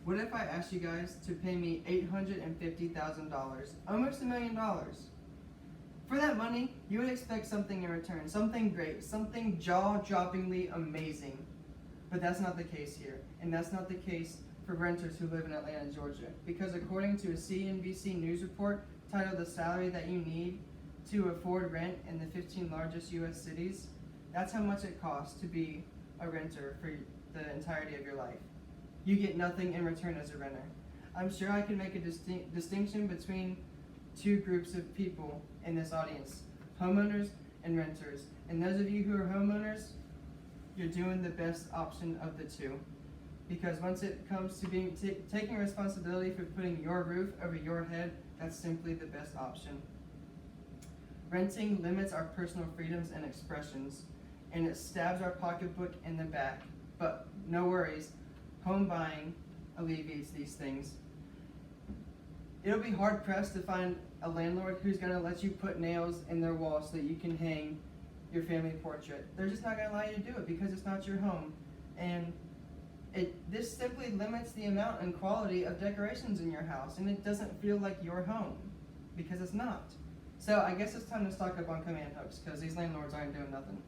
What if I asked you guys to pay me $850,000, almost $1 million? For that money, you would expect something in return, something great, something jaw-droppingly amazing. But that's not the case here, and that's not the case for renters who live in Atlanta, Georgia. Because according to a CNBC News report titled "The Salary That You Need to Afford Rent in the 15 Largest U.S. Cities," that's how much it costs to be a renter for the entirety of your life. You get nothing in return as a renter. I'm sure I can make a distinction between two groups of people in this audience, homeowners and renters. And those of you who are homeowners, you're doing the best option of the two. Because once it comes to being taking responsibility for putting your roof over your head, that's simply the best option. Renting limits our personal freedoms and expressions, and it stabs our pocketbook in the back. But no worries, home buying alleviates these things. It'll be hard pressed to find a landlord who's going to let you put nails in their walls so that you can hang your family portrait. They're just not going to allow you to do it because it's not your home. And this simply limits the amount and quality of decorations in your house, and it doesn't feel like your home because it's not. So I guess it's time to stock up on command hooks because these landlords aren't doing nothing.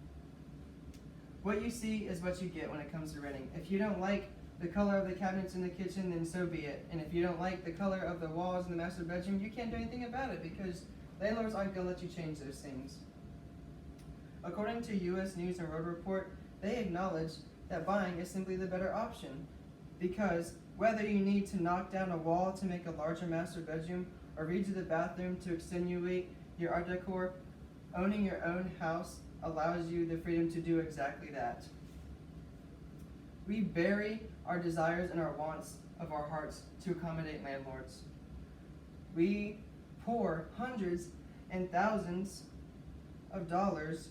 What you see is what you get when it comes to renting. If you don't like the color of the cabinets in the kitchen, then so be it. And if you don't like the color of the walls in the master bedroom, you can't do anything about it because landlords aren't going to let you change those things. According to U.S. News and World Report, they acknowledge that buying is simply the better option because whether you need to knock down a wall to make a larger master bedroom or redo the bathroom to accentuate your art decor, owning your own house allows you the freedom to do exactly that. We bury our desires and our wants of our hearts to accommodate landlords. We pour hundreds and thousands of dollars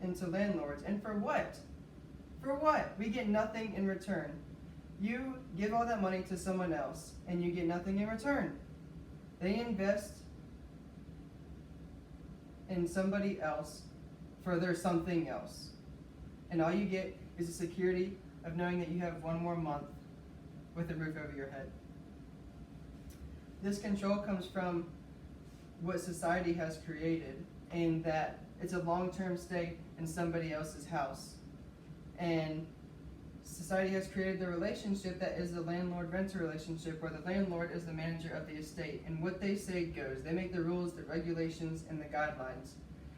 into landlords. And for what? For what? We get nothing in return. You give all that money to someone else and you get nothing in return. They invest in somebody else for their something else. And all you get is the security of knowing that you have one more month with a roof over your head. This control comes from what society has created, in that it's a long-term stay in somebody else's house. And society has created the relationship that is the landlord-renter relationship, where the landlord is the manager of the estate, and what they say goes. They make the rules, the regulations, and the guidelines.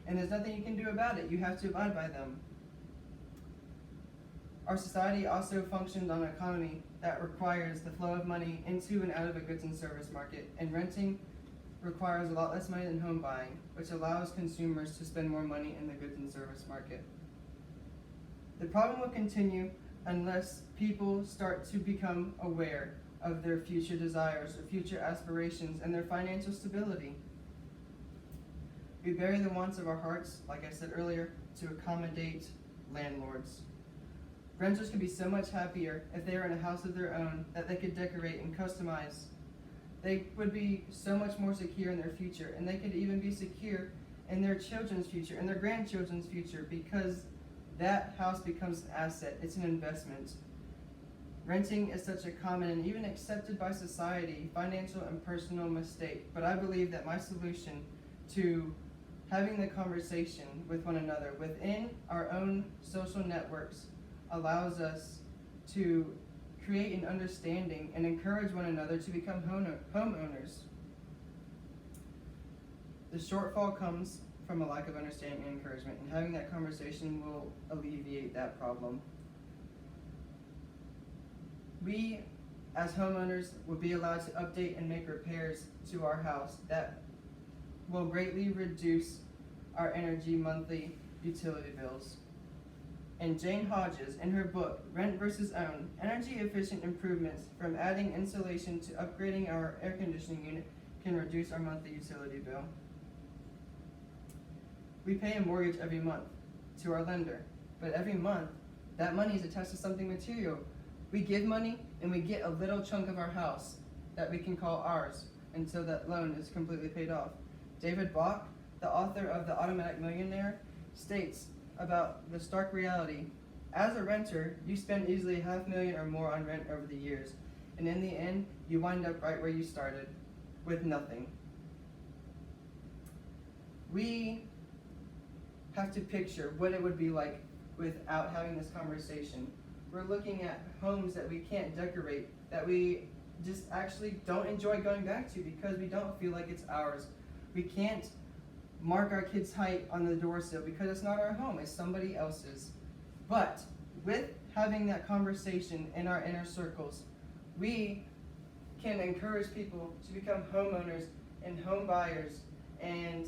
And there's nothing you can do about it. You have to abide by them. Our society also functions on an economy that requires the flow of money into and out of a goods and service market, and renting requires a lot less money than home buying, which allows consumers to spend more money in the goods and service market. The problem will continue unless people start to become aware of their future desires, or future aspirations, and their financial stability. We bury the wants of our hearts, like I said earlier, to accommodate landlords. Renters could be so much happier if they were in a house of their own that they could decorate and customize. They would be so much more secure in their future, and they could even be secure in their children's future and their grandchildren's future, because that house becomes an asset. It's an investment. Renting is such a common and even accepted by society financial and personal mistake. But I believe that my solution to having the conversation with one another within our own social networks allows us to create an understanding and encourage one another to become homeowners. The shortfall comes from a lack of understanding and encouragement, and having that conversation will alleviate that problem. We, as homeowners, will be allowed to update and make repairs to our house that will greatly reduce our energy monthly utility bills. And Jane Hodges, in her book, Rent vs. Own, Energy Efficient Improvements from Adding Insulation to Upgrading Our Air Conditioning Unit Can Reduce Our Monthly Utility Bill. We pay a mortgage every month to our lender, but every month, that money is attached to something material. We give money and we get a little chunk of our house that we can call ours until that loan is completely paid off. David Bach, the author of The Automatic Millionaire, states about the stark reality. As a renter, you spend easily $500,000 or more on rent over the years. And in the end, you wind up right where you started, with nothing. We have to picture what it would be like without having this conversation. We're looking at homes that we can't decorate, that we just actually don't enjoy going back to because we don't feel like it's ours. We can't mark our kids' height on the doorsill because it's not our home, it's somebody else's. But with having that conversation in our inner circles, we can encourage people to become homeowners and home buyers, and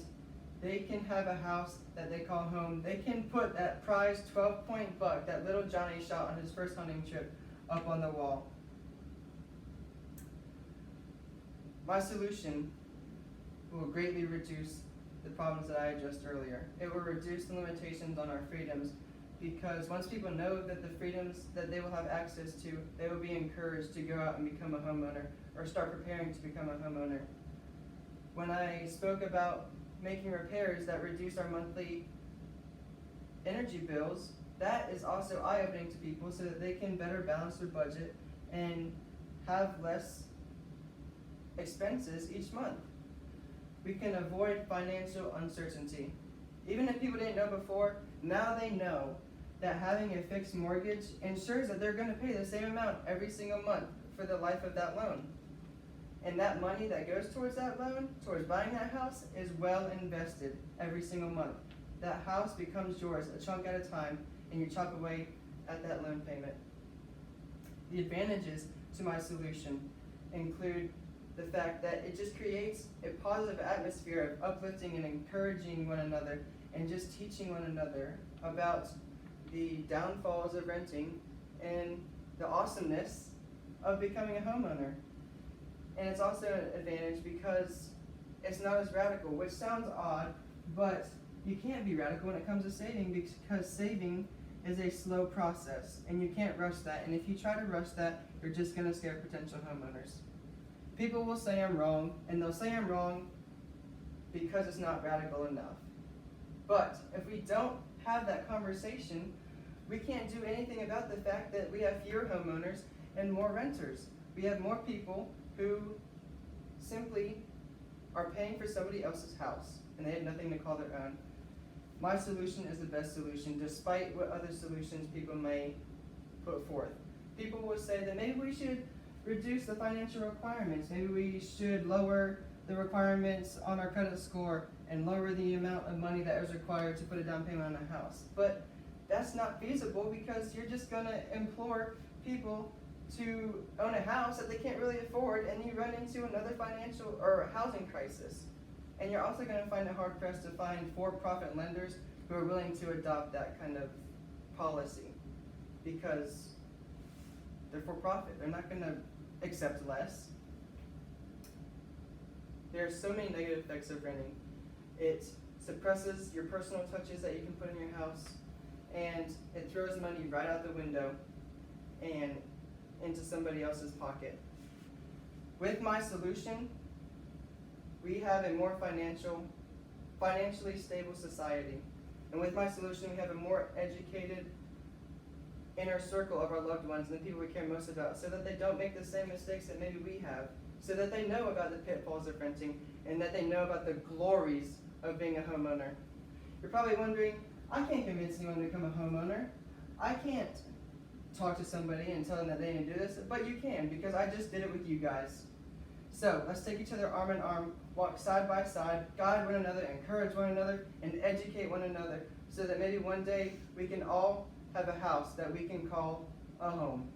they can have a house that they call home. They can put that prized 12-point buck that little Johnny shot on his first hunting trip up on the wall. My solution will greatly reduce the problems that I addressed earlier. It will reduce the limitations on our freedoms, because once people know that the freedoms that they will have access to, they will be encouraged to go out and become a homeowner or start preparing to become a homeowner. When I spoke about making repairs that reduce our monthly energy bills, that is also eye-opening to people so that they can better balance their budget and have less expenses each month. We can avoid financial uncertainty. Even if people didn't know before, now they know that having a fixed mortgage ensures that they're going to pay the same amount every single month for the life of that loan. And that money that goes towards that loan, towards buying that house, is well invested every single month. That house becomes yours a chunk at a time, and you chop away at that loan payment. The advantages to my solution include the fact that it just creates a positive atmosphere of uplifting and encouraging one another and just teaching one another about the downfalls of renting and the awesomeness of becoming a homeowner. And it's also an advantage because it's not as radical, which sounds odd, but you can't be radical when it comes to saving, because saving is a slow process and you can't rush that. And if you try to rush that, you're just going to scare potential homeowners. People will say I'm wrong, and they'll say I'm wrong because it's not radical enough. But if we don't have that conversation, we can't do anything about the fact that we have fewer homeowners and more renters. We have more people who simply are paying for somebody else's house, and they have nothing to call their own. My solution is the best solution, despite what other solutions people may put forth. People will say that maybe we should reduce the financial requirements. Maybe we should lower the requirements on our credit score and lower the amount of money that is required to put a down payment on a house. But that's not feasible, because you're just going to implore people to own a house that they can't really afford, and you run into another financial or housing crisis. And you're also going to find it hard pressed to find for-profit lenders who are willing to adopt that kind of policy, because they're for-profit. They're not going to accept less. There are so many negative effects of renting. It suppresses your personal touches that you can put in your house, and it throws money right out the window and into somebody else's pocket. With my solution, we have a more financially stable society. And with my solution, we have a more educated inner circle of our loved ones and the people we care most about, so that they don't make the same mistakes that maybe we have, so that they know about the pitfalls of renting, and that they know about the glories of being a homeowner. You're probably wondering, I can't convince anyone to become a homeowner. I can't talk to somebody and tell them that they need to do this, but you can, because I just did it with you guys. So let's take each other arm in arm, walk side by side, guide one another, encourage one another, and educate one another, so that maybe one day we can all have a house that we can call a home.